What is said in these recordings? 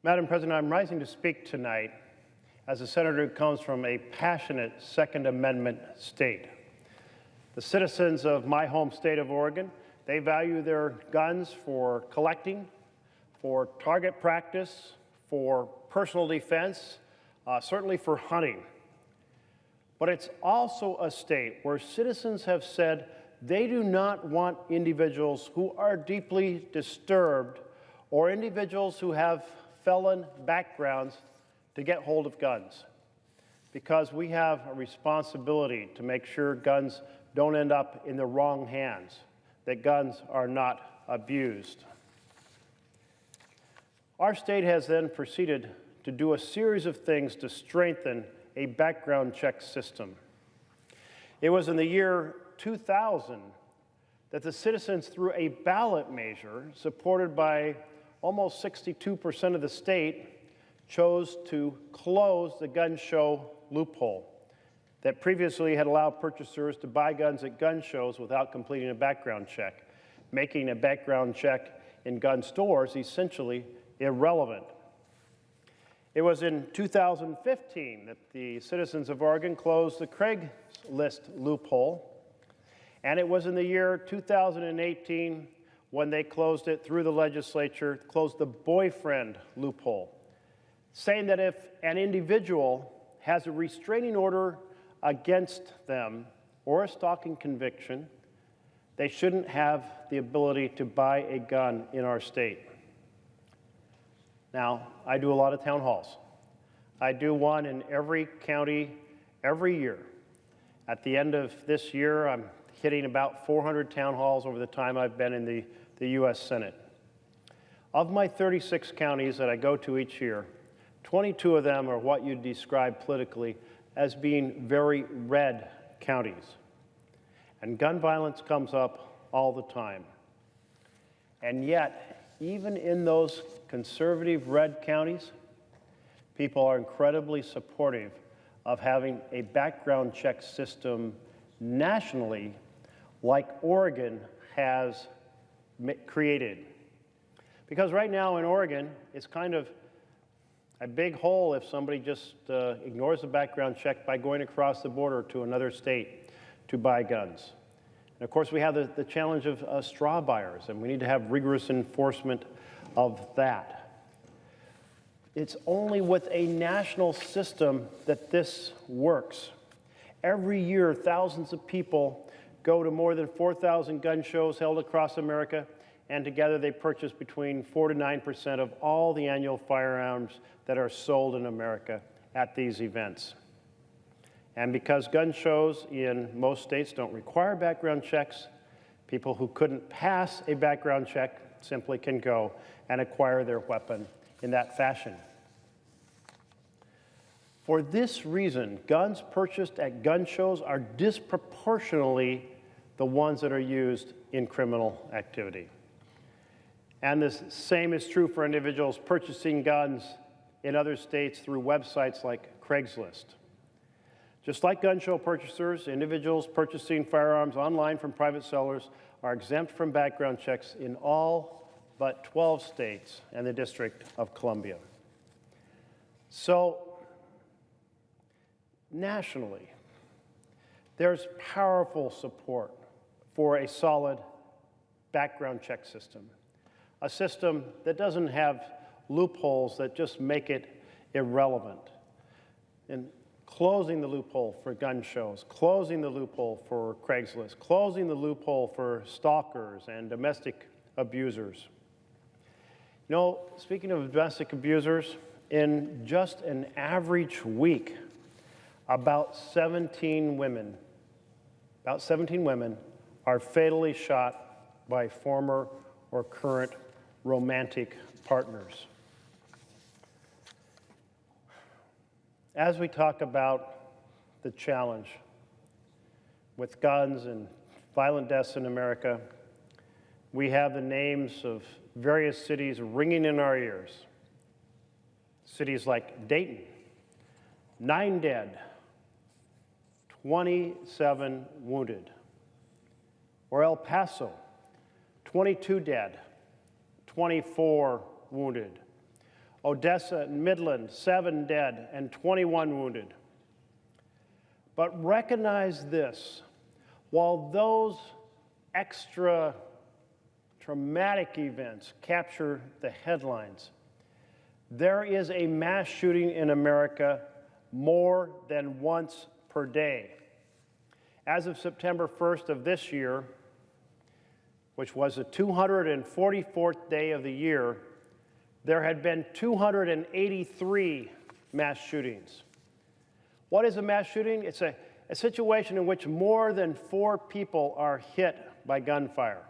Madam President, I'm rising to speak tonight as a senator who comes from a passionate Second Amendment state. The citizens of my home state of Oregon, they value their guns for collecting, for target practice, for personal defense, certainly for hunting. But it's also a state where citizens have said they do not want individuals who are deeply disturbed or individuals who have felon backgrounds to get hold of guns, because we have a responsibility to make sure guns don't end up in the wrong hands, that guns are not abused. Our state has then proceeded to do a series of things to strengthen a background check system. It was in the year 2000 that the citizens, through a ballot measure supported by almost 62% of the state, chose to close the gun show loophole that previously had allowed purchasers to buy guns at gun shows without completing a background check, making a background check in gun stores essentially irrelevant. It was in 2015 that the citizens of Oregon closed the Craigslist loophole, and it was in the year 2018 when they closed it through the legislature, closed the boyfriend loophole, saying that if an individual has a restraining order against them or a stalking conviction, they shouldn't have the ability to buy a gun in our state. Now, I do a lot of town halls. I do one in every county every year. At the end of this year, I'm hitting about 400 town halls over the time I've been in the U.S. Senate. Of my 36 counties that I go to each year, 22 of them are what you'd describe politically as being very red counties. And gun violence comes up all the time. And yet, even in those conservative red counties, people are incredibly supportive of having a background check system nationally like Oregon has created. Because right now in Oregon, it's kind of a big hole if somebody just ignores the background check by going across the border to another state to buy guns. And of course, we have the challenge of straw buyers, and we need to have rigorous enforcement of that. It's only with a national system that this works. Every year, thousands of people go to more than 4,000 gun shows held across America, and together they purchase between 4 to 9% of all the annual firearms that are sold in America at these events. And because gun shows in most states don't require background checks, people who couldn't pass a background check simply can go and acquire their weapon in that fashion. For this reason, guns purchased at gun shows are disproportionately the ones that are used in criminal activity. And the same is true for individuals purchasing guns in other states through websites like Craigslist. Just like gun show purchasers, individuals purchasing firearms online from private sellers are exempt from background checks in all but 12 states and the District of Columbia. So, nationally, there's powerful support for a solid background check system, a system that doesn't have loopholes that just make it irrelevant. And closing the loophole for gun shows, closing the loophole for Craigslist, closing the loophole for stalkers and domestic abusers. You know, speaking of domestic abusers, in just an average week, about 17 women are fatally shot by former or current romantic partners. As we talk about the challenge with guns and violent deaths in America, we have the names of various cities ringing in our ears. Cities like Dayton, 9 dead, 27 wounded. Or El Paso, 22 dead, 24 wounded. Odessa and Midland, 7 dead and 21 wounded. But recognize this, while those extra traumatic events capture the headlines, there is a mass shooting in America more than once per day. As of September 1st of this year, which was the 244th day of the year, there had been 283 mass shootings. What is a mass shooting? It's a situation in which more than 4 people are hit by gunfire.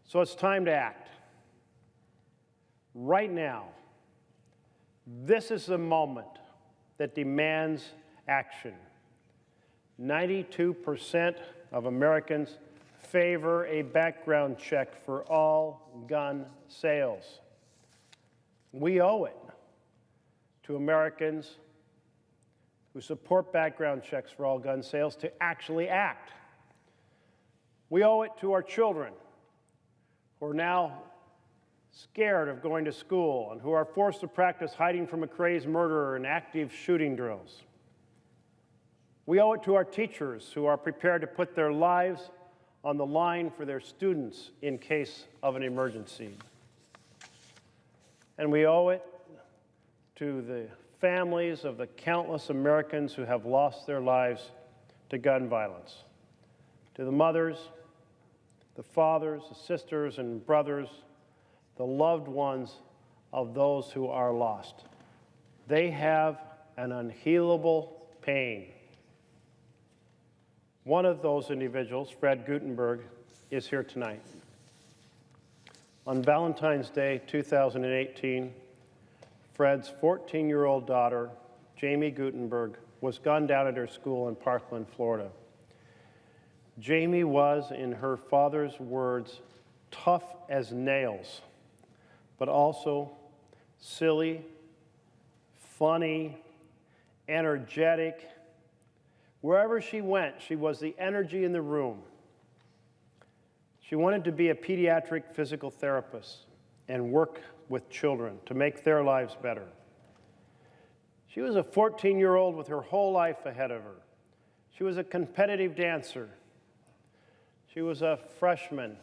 So it's time to act. Right now, this is the moment that demands action. 92% of Americans favor a background check for all gun sales. We owe it to Americans who support background checks for all gun sales to actually act. We owe it to our children who are now scared of going to school and who are forced to practice hiding from a crazed murderer and active shooting drills. We owe it to our teachers who are prepared to put their lives on the line for their students in case of an emergency. And we owe it to the families of the countless Americans who have lost their lives to gun violence, to the mothers, the fathers, the sisters and brothers, the loved ones of those who are lost. They have an unhealable pain. One of those individuals, Fred Gutenberg, is here tonight. On Valentine's Day 2018, Fred's 14-year-old daughter, Jamie Gutenberg, was gunned down at her school in Parkland, Florida. Jamie was, in her father's words, tough as nails, but also silly, funny, energetic. Wherever she went, she was the energy in the room. She wanted to be a pediatric physical therapist and work with children to make their lives better. She was a 14-year-old with her whole life ahead of her. She was a competitive dancer. She was a freshman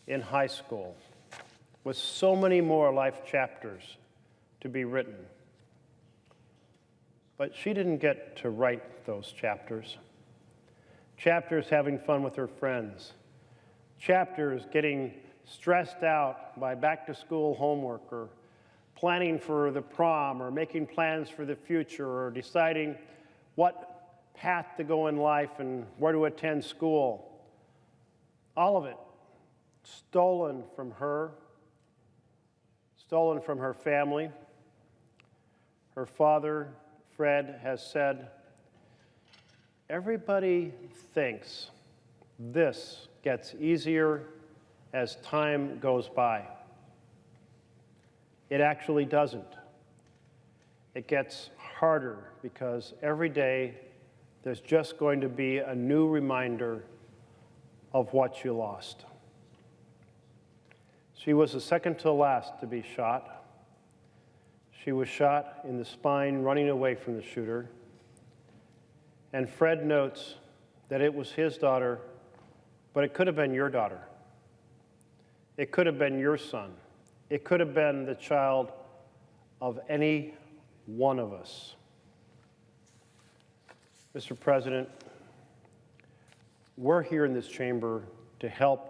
in high school with so many more life chapters to be written. But she didn't get to write those chapters. Chapters having fun with her friends. Chapters getting stressed out by back-to-school homework or planning for the prom or making plans for the future or deciding what path to go in life and where to attend school. All of it stolen from her, stolen from her family. Her father, Fred, has said, "Everybody thinks this gets easier as time goes by. It actually doesn't. It gets harder because every day there's just going to be a new reminder of what you lost." She was the second to last to be shot. She was shot in the spine running away from the shooter. And Fred notes that it was his daughter, but it could have been your daughter. It could have been your son. It could have been the child of any one of us. Mr. President, we're here in this chamber to help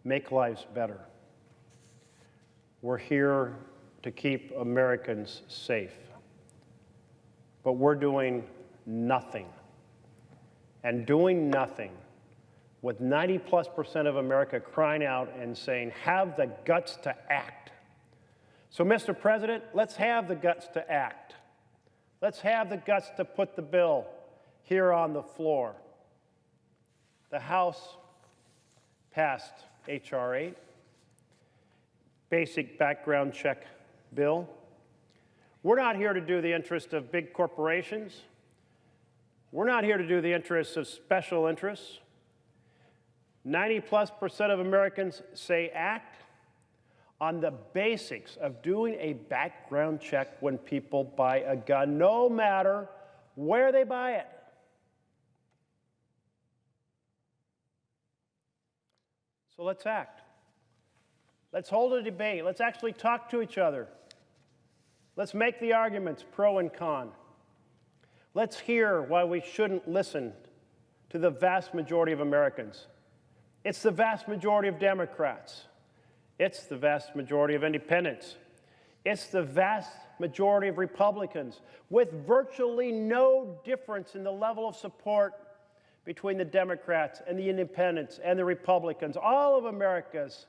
make lives better. We're here to keep Americans safe. But we're doing nothing. And doing nothing with 90+% of America crying out and saying, have the guts to act. So, Mr. President, let's have the guts to act. Let's have the guts to put the bill here on the floor. The House passed H.R. 8, basic background check bill. We're not here to do the interest of big corporations. We're not here to do the interests of special interests. 90+% of Americans say act. on the basics of doing a background check when people buy a gun, no matter where they buy it. So let's act. Let's hold a debate. Let's actually talk to each other. Let's make the arguments pro and con. Let's hear why we shouldn't listen to the vast majority of Americans. It's the vast majority of Democrats. It's the vast majority of independents. It's the vast majority of Republicans, with virtually no difference in the level of support between the Democrats and the independents and the Republicans. All of America's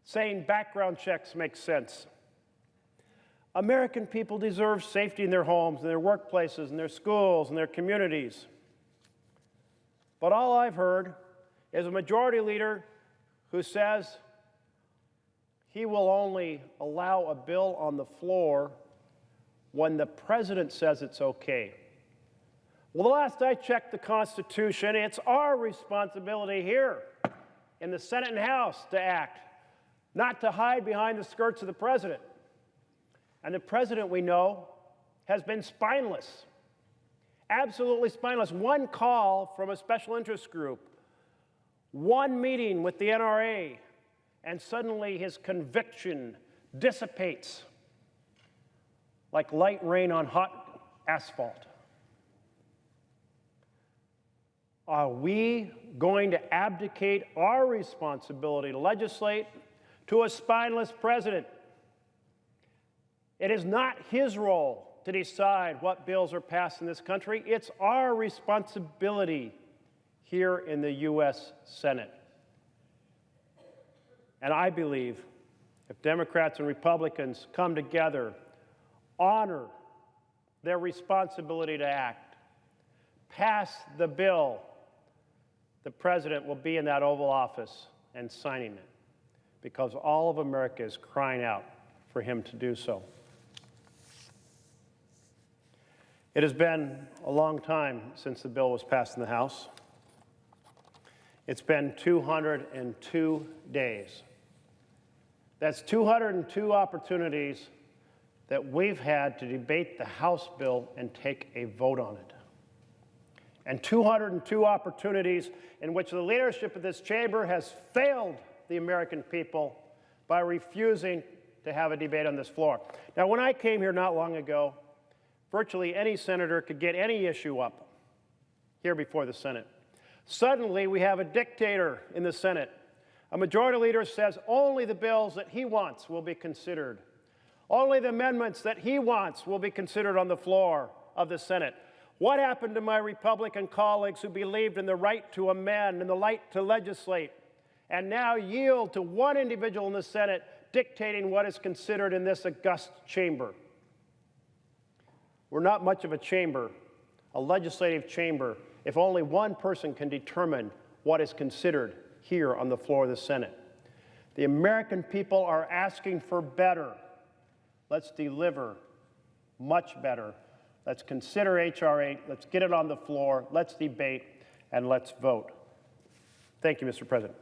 saying background checks make sense. American people deserve safety in their homes, in their workplaces, in their schools, in their communities. But all I've heard is a majority leader who says he will only allow a bill on the floor when the president says it's okay. Well, the last I checked the Constitution, it's our responsibility here in the Senate and House to act, not to hide behind the skirts of the president. And the president, we know, has been spineless, absolutely spineless. One call from a special interest group, one meeting with the NRA, and suddenly his conviction dissipates like light rain on hot asphalt. Are we going to abdicate our responsibility to legislate to a spineless president? It is not his role to decide what bills are passed in this country. It's our responsibility here in the U.S. Senate. And I believe if Democrats and Republicans come together, honor their responsibility to act, pass the bill, the president will be in that Oval Office and signing it, because all of America is crying out for him to do so. It has been a long time since the bill was passed in the House. It's been 202 days. That's 202 opportunities that we've had to debate the House bill and take a vote on it. And 202 opportunities in which the leadership of this chamber has failed the American people by refusing to have a debate on this floor. Now, when I came here not long ago, virtually any senator could get any issue up here before the Senate. Suddenly, we have a dictator in the Senate. A majority leader says only the bills that he wants will be considered. Only the amendments that he wants will be considered on the floor of the Senate. What happened to my Republican colleagues who believed in the right to amend and the right to legislate, and now yield to one individual in the Senate dictating what is considered in this august chamber? We're not much of a chamber, a legislative chamber, if only one person can determine what is considered here on the floor of the Senate. The American people are asking for better. Let's deliver much better. Let's consider H.R. 8. Let's get it on the floor. Let's debate, and let's vote. Thank you, Mr. President.